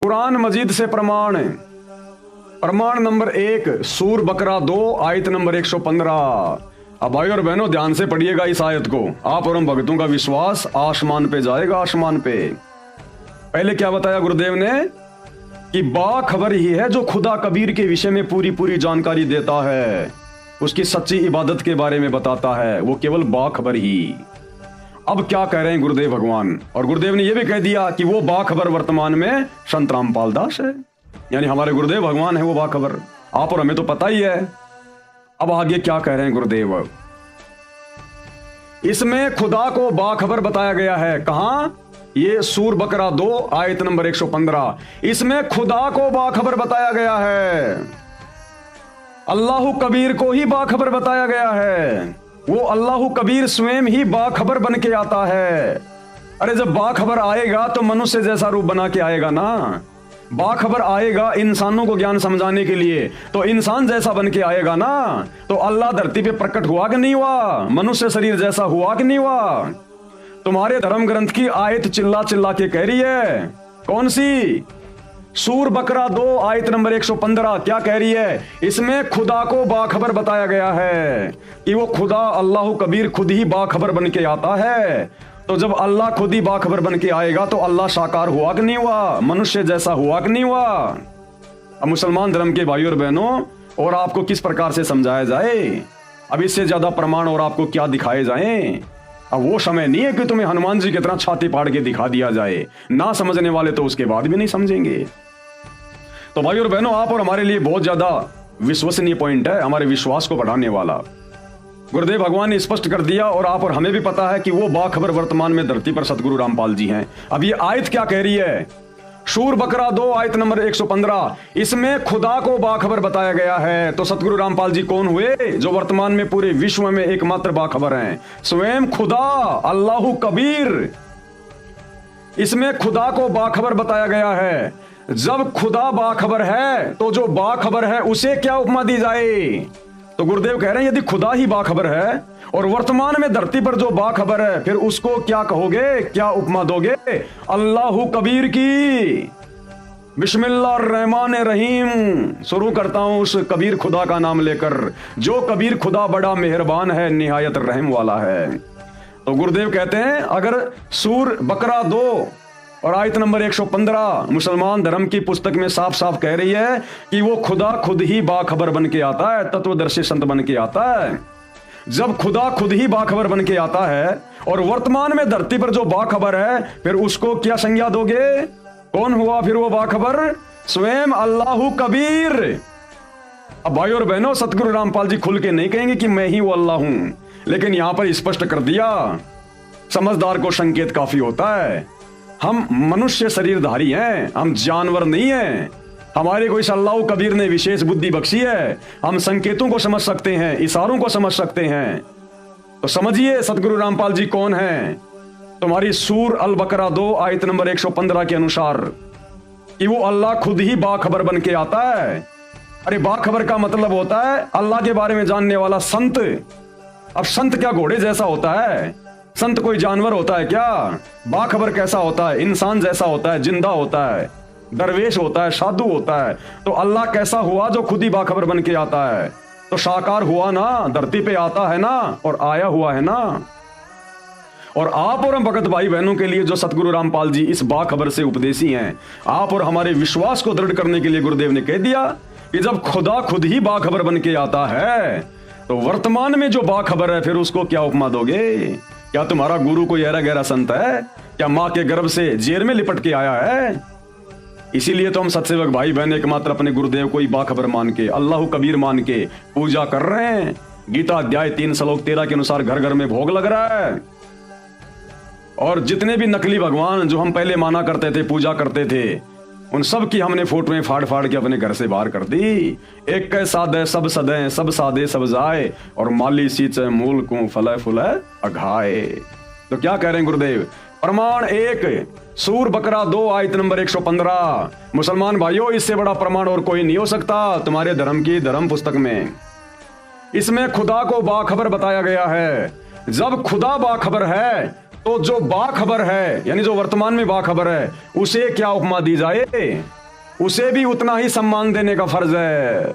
कुरान मजीद से प्रमाण नंबर 1 सूर बकरा 2 आयत नंबर 115। अब भाई और बहनों ध्यान से पढ़िएगा इस आयत को। आप और हम भक्तों का विश्वास आसमान पे जाएगा, आसमान पे। पहले क्या बताया गुरुदेव ने कि बाखबर ही है जो खुदा कबीर के विषय में पूरी पूरी जानकारी देता है, उसकी सच्ची इबादत के बारे में बताता है, वो केवल बाखबर ही। अब क्या कह रहे हैं गुरुदेव भगवान, और गुरुदेव ने यह भी कह दिया कि वो बाखबर वर्तमान में संत रामपाल दास है, यानी हमारे गुरुदेव भगवान है वो बाखबर। आप और हमें तो पता ही है। अब आगे क्या कह रहे हैं गुरुदेव, इसमें खुदा को बाखबर बताया गया है। कहां? ये सूर बकरा 2 आयत नंबर 115। इसमें खुदा को बाखबर बताया गया है, अल्लाह कबीर को ही बाखबर बताया गया है। वो अल्लाह कबीर स्वयं ही बाखबर बन के आता है। अरे जब बाखबर आएगा तो मनुष्य जैसा रूप बना के आएगा ना। बाखबर आएगा इंसानों को ज्ञान समझाने के लिए, तो इंसान जैसा बन के आएगा ना। तो अल्लाह धरती पे प्रकट हुआ कि नहीं हुआ? मनुष्य शरीर जैसा हुआ कि नहीं हुआ? तुम्हारे धर्म ग्रंथ की आयत चिल्ला चिल्ला के कह रही है, कौन सी? सूर बकरा 2 आयत नंबर 115 क्या कह रही है? इसमें खुदा को बाखबर बताया गया है कि वो खुदा अल्लाह कबीर खुद ही बाखबर बन के आता है। तो जब अल्लाह खुद ही बाखबर बन के आएगा तो अल्लाह साकार हुआ कि नहीं हुआ? मनुष्य जैसा हुआ कि नहीं हुआ? अब मुसलमान धर्म के भाइयों और बहनों, और आपको किस प्रकार से समझाया जाए? अब इससे ज्यादा प्रमाण और आपको क्या दिखाए जाएं? अब वो समय नहीं है कि तुम्हें हनुमान जी की तरह छाती फाड़ के दिखा दिया जाए। ना समझने वाले तो उसके बाद भी नहीं समझेंगे। तो भाई और बहनों, आप और हमारे लिए बहुत ज्यादा विश्वसनीय पॉइंट है, हमारे विश्वास को बढ़ाने वाला। गुरुदेव भगवान ने स्पष्ट कर दिया, और आप और हमें भी पता है कि वो बाखबर वर्तमान में धरती पर सतगुरु रामपाल जी हैं। अब ये आयत क्या कह रही है? सूर बकरा 2 आयत नंबर 115, इसमें खुदा को बाखबर बताया गया है। तो सतगुरु रामपाल जी कौन हुए? जो वर्तमान में पूरे विश्व में एकमात्र बाखबर हैं, स्वयं खुदा अल्लाह कबीर। इसमें खुदा को बाखबर बताया गया है। जब खुदा बाखबर है तो जो बाखबर है उसे क्या उपमा दी जाए? तो गुरुदेव कह रहे हैं यदि खुदा ही बाखबर है और वर्तमान में धरती पर जो बाखबर है, फिर उसको क्या कहोगे, क्या उपमा दोगे? अल्लाह कबीर की। बिस्मिल्लाहिर्रहमानिर्रहीम शुरू करता हूं उस कबीर खुदा का नाम लेकर, जो कबीर खुदा बड़ा मेहरबान है, निहायत रहम वाला है। तो गुरुदेव कहते हैं अगर सूर बकरा 2 और आयत नंबर 115 मुसलमान धर्म की पुस्तक में साफ साफ कह रही है कि वो खुदा खुद ही बाखबर बन के आता है, तत्वदर्शी संत बन के आता है। जब खुदा खुद ही बाखबर बन के आता है और वर्तमान में धरती पर जो बाखबर है, फिर उसको क्या संज्ञा दोगे? कौन हुआ फिर वो बाखबर? स्वयं अल्लाह कबीर। अब भाई और बहनों, सतगुरु रामपाल जी खुल के नहीं कहेंगे कि मैं ही वो अल्लाह हूं, लेकिन यहां पर स्पष्ट कर दिया। समझदार को संकेत काफी होता है। हम मनुष्य शरीरधारी हैं, हम जानवर नहीं हैं। हमारे को इस अल्लाह कबीर ने विशेष बुद्धि बख्शी है। हम संकेतों को समझ सकते हैं, इशारों को समझ सकते हैं। तो समझिए सतगुरु रामपाल जी कौन हैं। तुम्हारी सूर अल बकरा 2 आयत नंबर 115 के अनुसार कि वो अल्लाह खुद ही बाखबर बन के आता है। अरे बाखबर का मतलब होता है अल्लाह के बारे में जानने वाला संत। अब संत क्या घोड़े जैसा होता है? संत कोई जानवर होता है क्या? बाखबर कैसा होता है? इंसान जैसा होता है, जिंदा होता है, दरवेश होता है, साधु होता है। तो अल्लाह कैसा हुआ जो खुद ही बाखबर बन के आता है? तो साकार हुआ ना, धरती पे आता है ना, और आया हुआ है ना। और आप और हम भगत भाई बहनों के लिए जो सतगुरु रामपाल जी इस बाखबर से उपदेशी हैं, आप और हमारे विश्वास को दृढ़ करने के लिए गुरुदेव ने कह दिया कि जब खुदा खुद ही बाखबर बन के आता है, तो वर्तमान में जो बाखबर है, फिर उसको क्या उपमा दोगे? क्या तुम्हारा गुरु कोई गहरा गहरा संत है? क्या मां के गर्भ से जेर में लिपट के आया है? इसीलिए तो हम सत्सेवक भाई बहन एकमात्र अपने गुरुदेव को ही बाखबर मान के, अल्लाह कबीर मान के पूजा कर रहे हैं। गीता अध्याय 3 श्लोक 13 के अनुसार घर घर में भोग लग रहा है। और जितने भी नकली भगवान जो हम पहले माना करते थे, पूजा करते थे, उन सब की हमने फोटोएं फाड़ फाड़ के अपने घर से बाहर कर दी। एक कै सादे सब सदें, सब सादे सब जाए, और माली सींचे मूल को फले फुले अघाए। तो क्या कह रहे हैं गुरुदेव? प्रमाण 1 सूर बकरा 2 आयत नंबर 115। मुसलमान भाइयों, इससे बड़ा प्रमाण और कोई नहीं हो सकता तुम्हारे धर्म की धर्म पुस्तक में। इसमें खुदा को बाखबर बताया गया है। जब खुदा बाखबर है तो जो बाखबर है, यानी जो वर्तमान में बाखबर है, उसे क्या उपमा दी जाए? उसे भी उतना ही सम्मान देने का फर्ज है।